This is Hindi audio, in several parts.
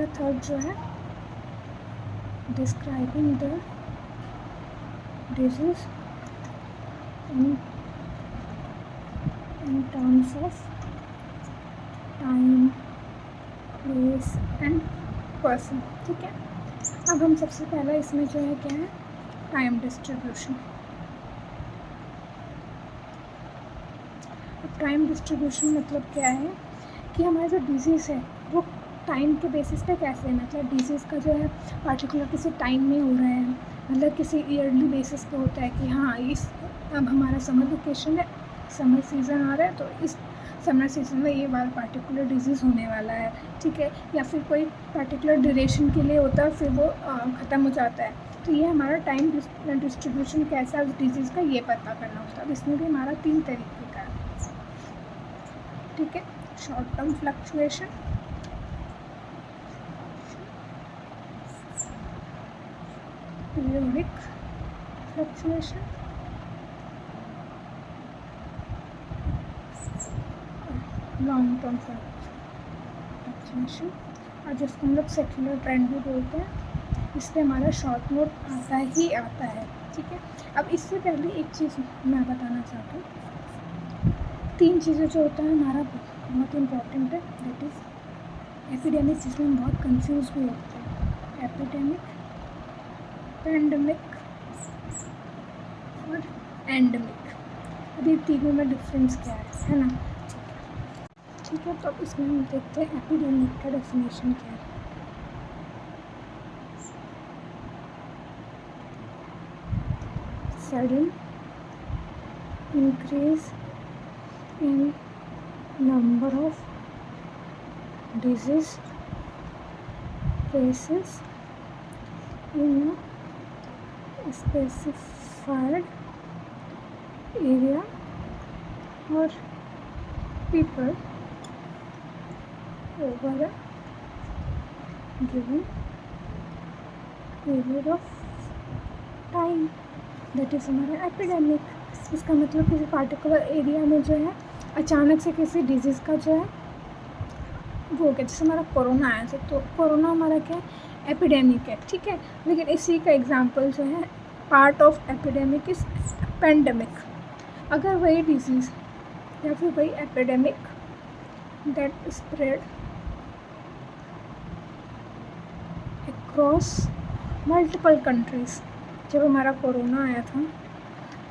हमारा थर्ड जो है describing the disease in terms of time, place and person. ठीक है, अब हम सबसे पहला इसमें जो है क्या है, टाइम डिस्ट्रीब्यूशन। अब टाइम डिस्ट्रीब्यूशन मतलब क्या है कि हमारा जो डिजीज़ है वो टाइम के बेसिस पे कैसे है, मतलब डिजीज़ का जो है पार्टिकुलर किसी टाइम में हो रहा है, मतलब किसी ईयरली बेसिस पे होता है कि हाँ इस अब हमारा समर वेकेशन है, समर सीज़न आ रहा है तो इस समर सीज़न में ये वाला पार्टिकुलर डिजीज़ होने वाला है, ठीक है, या फिर कोई पार्टिकुलर ड्यूरेशन के लिए होता है फिर वो ख़त्म हो जाता है। तो ये हमारा टाइम डिस्ट्रीब्यूशन कैसा है उस डिजीज़ का ये पता करना होता है। अब इसमें भी हमारा 3 तरीके का है, ठीक है, short term fluctuation, periodic fluctuation long term fluctuation, और जिसको हम लोग सेक्युलर ट्रेंड भी बोलते हैं। इससे हमारा शॉर्ट नोट आता ही आता है, ठीक है। अब इससे पहले एक चीज़ मैं बताना चाहती हूँ, 3 चीज़ें जो होता है हमारा बहुत इम्पॉर्टेंट है, दैट इज़ एपिडेमिक, जिसमें हम बहुत कंफ्यूज भी होते हैं, एपिडेमिक, पैंडेमिक और एंडेमिक। अभी तीनों में डिफरेंस क्या है ना, ठीक है। तो अब इसमें हम देखते हैं एपिडेमिक का डेफिनेशन क्या है। Sudden increase in number of disease cases in a specified area और people over a given period of time, that is हमारा एपिडेमिक। इसका मतलब किसी पार्टिकुलर एरिया में जो है अचानक से किसी डिजीज़ का जो है वो क्या, जैसे हमारा कोरोना आया था तो कोरोना हमारा क्या है, एपिडेमिक है, ठीक है। लेकिन इसी का एग्जांपल जो है part of epidemic is pandemic. अगर वही डिजीज़ या फिर वही epidemic that spread across multiple countries, जब हमारा कोरोना आया था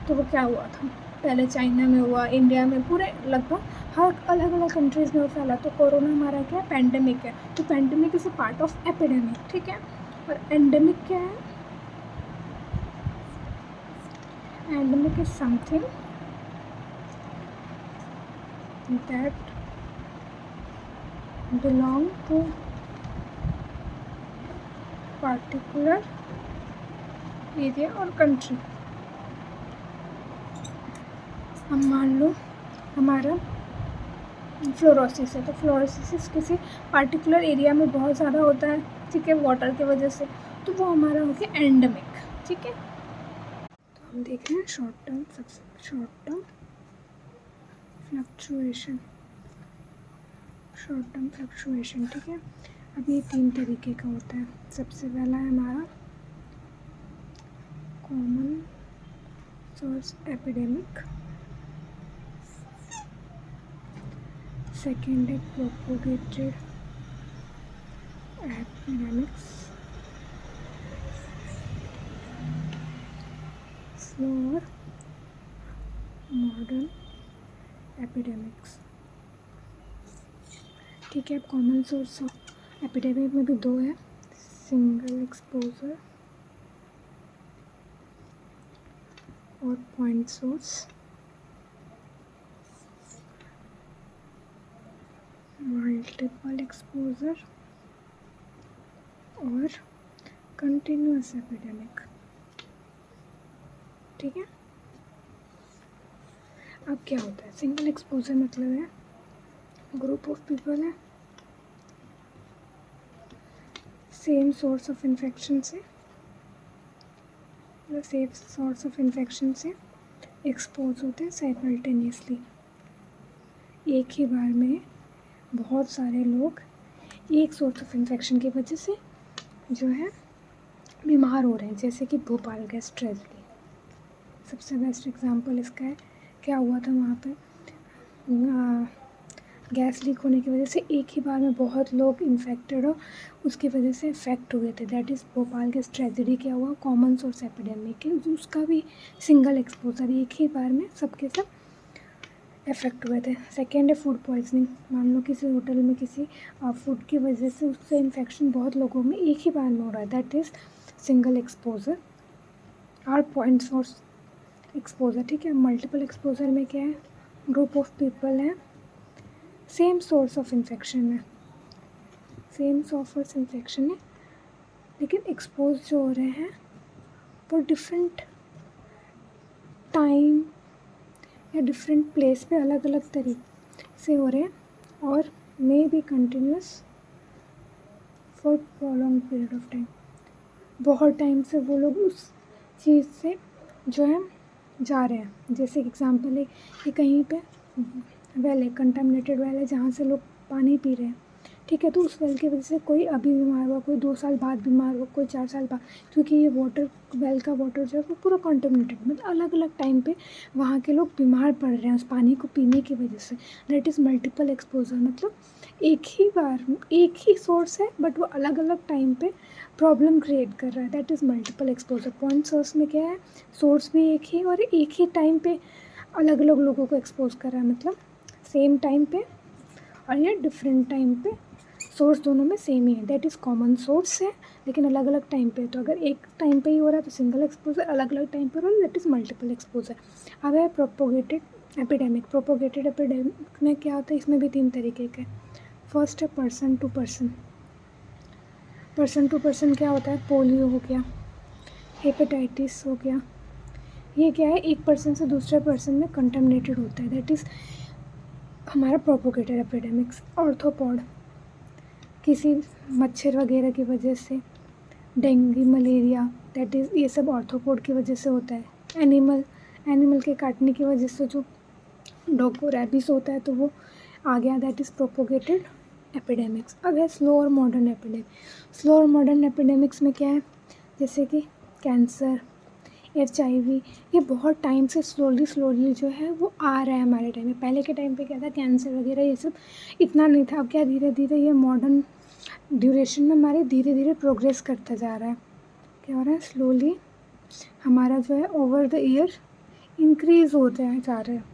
तो वो क्या हुआ था, पहले चाइना में हुआ, इंडिया में, पूरे लगभग हर अलग अलग कंट्रीज़ में वो फैला। तो कोरोना हमारा क्या है, पैंडेमिक है। तो pandemic is a part of epidemic, ठीक है। और एंडेमिक क्या है, endemic is something that belong to particular area और country। अब मान लो हमारा फ्लोरोसिस है, तो फ्लोरोसिस किसी पार्टिकुलर एरिया में बहुत ज़्यादा होता है, ठीक है, वाटर की वजह से, तो वो हमारा हो गया एंडेमिक, ठीक है। तो हम देख रहे हैं शॉर्ट टर्म फ्लक्चुएशन, ठीक है। अब ये 3 तरीके का होता है। सबसे पहला है हमारा कॉमन सोर्स एपिडेमिक, सेकेंड है प्रोपोगेटेड एपिडेमिक्स, और मॉडर्न एपिडेमिक्स, ठीक है। अब कॉमन सोर्स ऑफ एपिडेमिक में भी 2 है, सिंगल एक्सपोजर और पॉइंट सोर्स, मल्टीपल एक्सपोजर और कंटिन्यूअस एपिडेमिक, ठीक है। अब क्या होता है, सिंगल एक्सपोजर मतलब है ग्रुप ऑफ पीपल है सेम सोर्स ऑफ इन्फेक्शन से, सेफ सोर्स ऑफ इन्फेक्शन से एक्सपोज होते हैं साइमल्टेनियसली। एक ही बार में बहुत सारे लोग एक सोर्स ऑफ इन्फेक्शन की वजह से जो है बीमार हो रहे हैं, जैसे कि भोपाल गैस ट्रेजेडी सबसे बेस्ट एग्जांपल इसका है। क्या हुआ था वहाँ पे, गैस लीक होने की वजह से एक ही बार में बहुत लोग इन्फेक्टेड हो, उसकी वजह से इफ़ेक्ट हुए थे। That is Bhopal gas tragedy. क्या हुआ, कॉमन सोर्स एपिडेमिक है, उसका भी सिंगल एक्सपोजर, एक ही बार में सबके सब इफ़ेक्ट हुए थे। सेकेंड है फूड पॉइजनिंग। मान लो किसी होटल में किसी फूड की वजह से उससे इन्फेक्शन बहुत लोगों में एक ही बार में हो रहा है, दैट इज़ सिंगल एक्सपोजर। और पॉइंट सोर्स एक्सपोजर, ठीक है। मल्टीपल एक्सपोजर में क्या है, ग्रुप ऑफ पीपल है, सेम सोर्स ऑफ इन्फेक्शन है, सेम सोर्स ऑफ इन्फेक्शन है, लेकिन एक्सपोज जो हो रहे हैं वो डिफरेंट टाइम या डिफरेंट प्लेस पे अलग अलग तरीके से हो रहे हैं और may be continuous for prolong period of time. बहुत टाइम से वो लोग उस चीज़ से जो है जा रहे हैं। जैसे एग्जांपल है कि कहीं पे वेल है, कंटामिनेटेड वेल है जहाँ से लोग पानी पी रहे हैं, ठीक है। तो उस वेल की वजह से कोई अभी बीमार हुआ, कोई 2 साल बाद बीमार हुआ, कोई 4 साल बाद, क्योंकि ये वाटर वेल का वाटर जो है वो पूरा कंटामिनेटेड, मतलब अलग अलग टाइम पे वहाँ के लोग बीमार पड़ रहे हैं उस पानी को पीने की वजह से। That is multiple exposure. मतलब एक ही बार एक ही सोर्स है बट वो अलग अलग टाइम पे प्रॉब्लम क्रिएट कर रहा है, that is multiple exposure. Point source में क्या है, सोर्स भी एक ही और एक ही टाइम पे अलग अलग लोगों को एक्सपोज कर रहा है, मतलब सेम टाइम पे और ये डिफरेंट टाइम पे। सोर्स दोनों में सेम ही है, दैट इज़ कॉमन सोर्स है लेकिन अलग अलग टाइम पे। तो अगर एक टाइम पे ही हो रहा है तो सिंगल एक्सपोजर, अलग अलग टाइम पे हो रहा है दैट इज़ मल्टीपल एक्सपोजर। अब है प्रोपोगेटेड एपिडेमिक। प्रोपोगेटेड एपिडेमिक में क्या होता है, इसमें भी 3 तरीके के। फर्स्ट है person to person. Person to person क्या होता है, पोलियो हो गया, हेपेटाइटिस हो गया, ये क्या है, एक पर्सन से दूसरे पर्सन में कंटामिनेटेड होता है, दैट इज़ हमारा प्रोपोगेटेड एपिडेमिक्स। ऑर्थोपॉड, किसी मच्छर वगैरह की वजह से, डेंगू मलेरिया, दैट इज़ ये सब ऑर्थोपोड की वजह से होता है। एनिमल के काटने की वजह से जो डॉग को रैबिस होता है तो वो आ गया, दैट इज़ प्रोपोगेटेड एपिडेमिक्स। अब है स्लो और मॉडर्न एपिडेमिक। स्लो और मॉडर्न एपिडेमिक्स में क्या है, जैसे कि कैंसर, HIV, ये बहुत टाइम से स्लोली जो है वो आ रहा है हमारे टाइम में। पहले के टाइम पे क्या था, कैंसर वगैरह ये सब इतना नहीं था। अब क्या धीरे धीरे ये मॉडर्न ड्यूरेशन में हमारे धीरे धीरे प्रोग्रेस करता जा रहा है। क्या हो रहा है, स्लोली हमारा जो है ओवर द ईयर इंक्रीज़ होते हैं जा रहे हैं,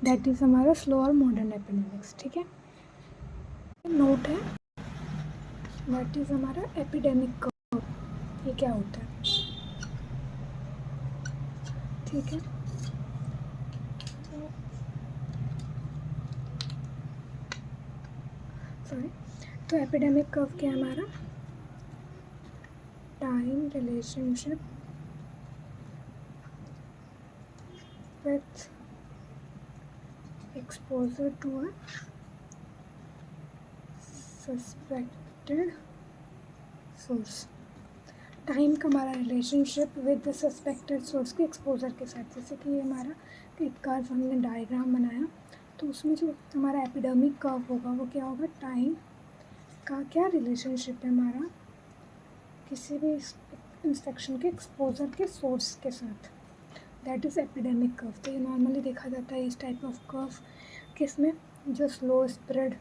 दैट इज़ हमारा स्लो और मॉडर्न एपिडेमिक्स, ठीक है। नोट है, दैट इज़ हमारा एपिडेमिक कर्व, ये क्या होता है, ठीक है। सॉरी, तो एपिडेमिक कर्व क्या है हमारा, time relationship with exposure to a suspected source. Time का हमारा relationship with the suspected source के एक्सपोजर के साथ। जैसे कि ये हमारा एक कर्व हमने डायग्राम बनाया, तो उसमें जो हमारा एपिडेमिक कर्व होगा वो क्या होगा, टाइम का क्या रिलेशनशिप है हमारा किसी भी इंफेक्शन के एक्सपोजर के सोर्स के साथ, दैट इज़ एपिडेमिक कर्व। तो ये नॉर्मली देखा जाता है इस टाइप ऑफ कर्व किसमें, जो स्लो स्प्रेड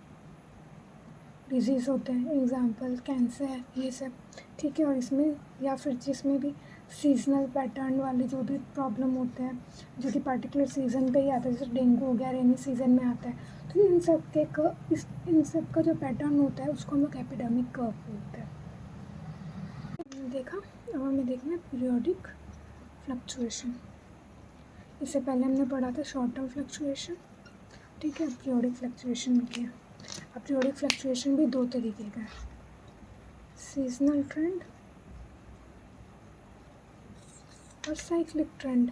डिजीज़ होते हैं, एग्जांपल कैंसर, ये सब, ठीक है। और इसमें या फिर जिसमें भी सीजनल पैटर्न वाले जो भी प्रॉब्लम होते हैं जो कि पर्टिकुलर सीज़न पे ही आता है, जैसे डेंगू हो गया रेनी सीज़न में आता है, तो इन सब का जो पैटर्न होता है उसको हम लोग एपिडेमिक कर्व बोलते हैं। देखा, अब हमें देखना है पीरियोडिक फ्लक्चुएशन। इससे पहले हमने पढ़ा था शॉर्ट टर्म फ्लक्चुएशन, ठीक है। पीरियोडिक फ्लक्चुएशन में क्या, अब पीरियोडिक फ्लक्चुएशन भी 2 तरीके का है, सीजनल ट्रेंड और साइक्लिक ट्रेंड,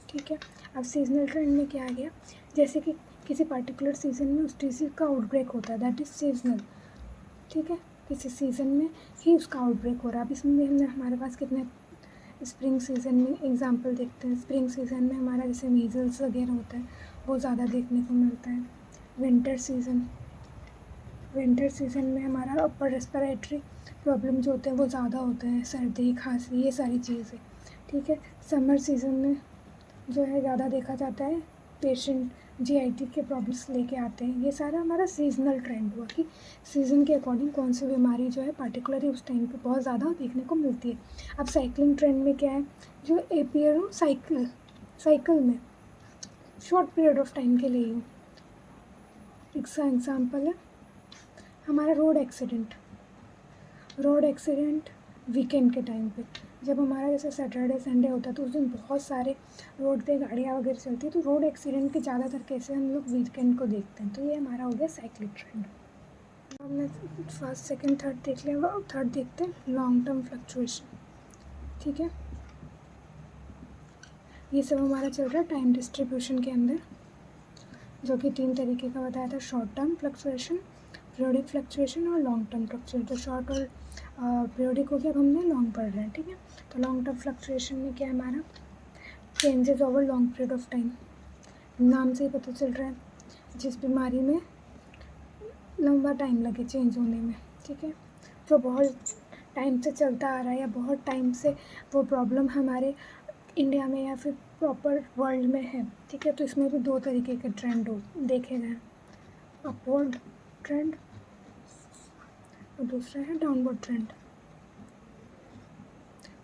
ठीक है। अब सीजनल ट्रेंड में क्या आ गया, जैसे कि किसी पर्टिकुलर सीज़न में उस डिजीज़ का आउटब्रेक होता है, दैट इज़ सीजनल, ठीक है। किसी सीज़न में ही उसका आउटब्रेक हो रहा है। अब इसमें हमने हमारे पास कितने स्प्रिंग सीज़न में एग्जांपल देखते हैं, स्प्रिंग सीज़न में हमारा जैसे मीजल्स वगैरह होता है वो ज़्यादा देखने को मिलता है, विंटर सीज़न में हमारा अपर रेस्पिरेटरी प्रॉब्लम जो होते हैं वो ज़्यादा होते हैं, सर्दी खांसी ये सारी चीज़ें, ठीक है। समर सीज़न में जो है ज़्यादा देखा जाता है पेशेंट जीआईटी के प्रॉब्लम्स लेके आते हैं। ये सारा हमारा सीजनल ट्रेंड हुआ कि सीज़न के अकॉर्डिंग कौन सी बीमारी जो है पार्टिकुलरली उस टाइम पे बहुत ज़्यादा देखने को मिलती है। अब साइक्लिंग ट्रेंड में क्या है, जो अपीयर हो साइकिल में शॉर्ट पीरियड ऑफ टाइम के लिए हो। एग्जाम्पल है हमारा रोड एक्सीडेंट वीकेंड के टाइम पे, जब हमारा जैसे सैटरडे संडे होता है तो उस दिन बहुत सारे रोड पे गाड़ियाँ वगैरह चलती है, तो रोड एक्सीडेंट के ज़्यादातर केसेस हम लोग वीकेंड को देखते हैं। तो ये हमारा हो गया साइक्लिक ट्रेंड। हमने फर्स्ट सेकंड थर्ड देख लिया, अब थर्ड देखते हैं लॉन्ग टर्म फ्लक्चुएशन, ठीक है। ये सब हमारा चल रहा है टाइम डिस्ट्रीब्यूशन के अंदर, जो कि 3 तरीके का बताया था, short term fluctuation, periodic fluctuation और लॉन्ग टर्म फ्लक्चुएशन। तो शॉर्ट और पीरियोडिक हो गया, अब हमने लॉन्ग पढ़ रहे हैं, ठीक है। तो लॉन्ग टर्म फ्लक्चुएशन में क्या हमारा changes over long period of time, नाम से ही पता चल रहा है जिस बीमारी में लंबा टाइम लगे चेंज होने में, ठीक है। जो बहुत टाइम से चलता आ रहा है या बहुत टाइम से वो प्रॉब्लम हमारे इंडिया में या फिर प्रॉपर वर्ल्ड में है, ठीक है। तो इसमें भी 2 तरीके के ट्रेंड देखे गए, अपवर्ड ट्रेंड और दूसरा है डाउनवर्ड ट्रेंड।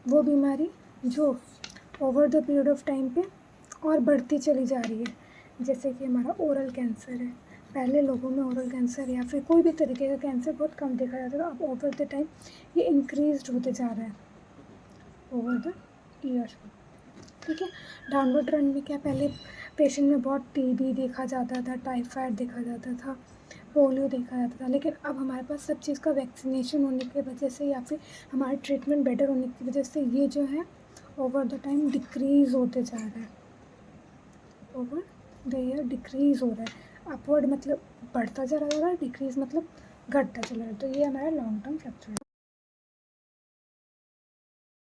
वो बीमारी जो over the period of time पे और बढ़ती चली जा रही है, जैसे कि हमारा ओरल कैंसर है। पहले लोगों में ओरल कैंसर या फिर कोई भी तरीके का कैंसर बहुत कम देखा जाता था, अब ओवर द टाइम ये इंक्रीज होते जा रहा है ओवर द ईयर, ठीक है। डाउनवर्ड ट्रेंड में क्या, पहले पेशेंट में बहुत टीबी देखा जाता था, टाइफाइड देखा जाता था, पोलियो देखा जाता था, लेकिन अब हमारे पास सब चीज़ का वैक्सीनेशन होने की वजह से या फिर हमारा ट्रीटमेंट बेटर होने की वजह से ये जो है ओवर द टाइम डिक्रीज़ होते जा रहा है, ओवर द ईयर डिक्रीज़ हो रहा है। अपवर्ड मतलब बढ़ता चला जा रहा है, डिक्रीज़ मतलब घटता चला रहा है। तो ये हमारा लॉन्ग टर्म फ्लक्चुएशन।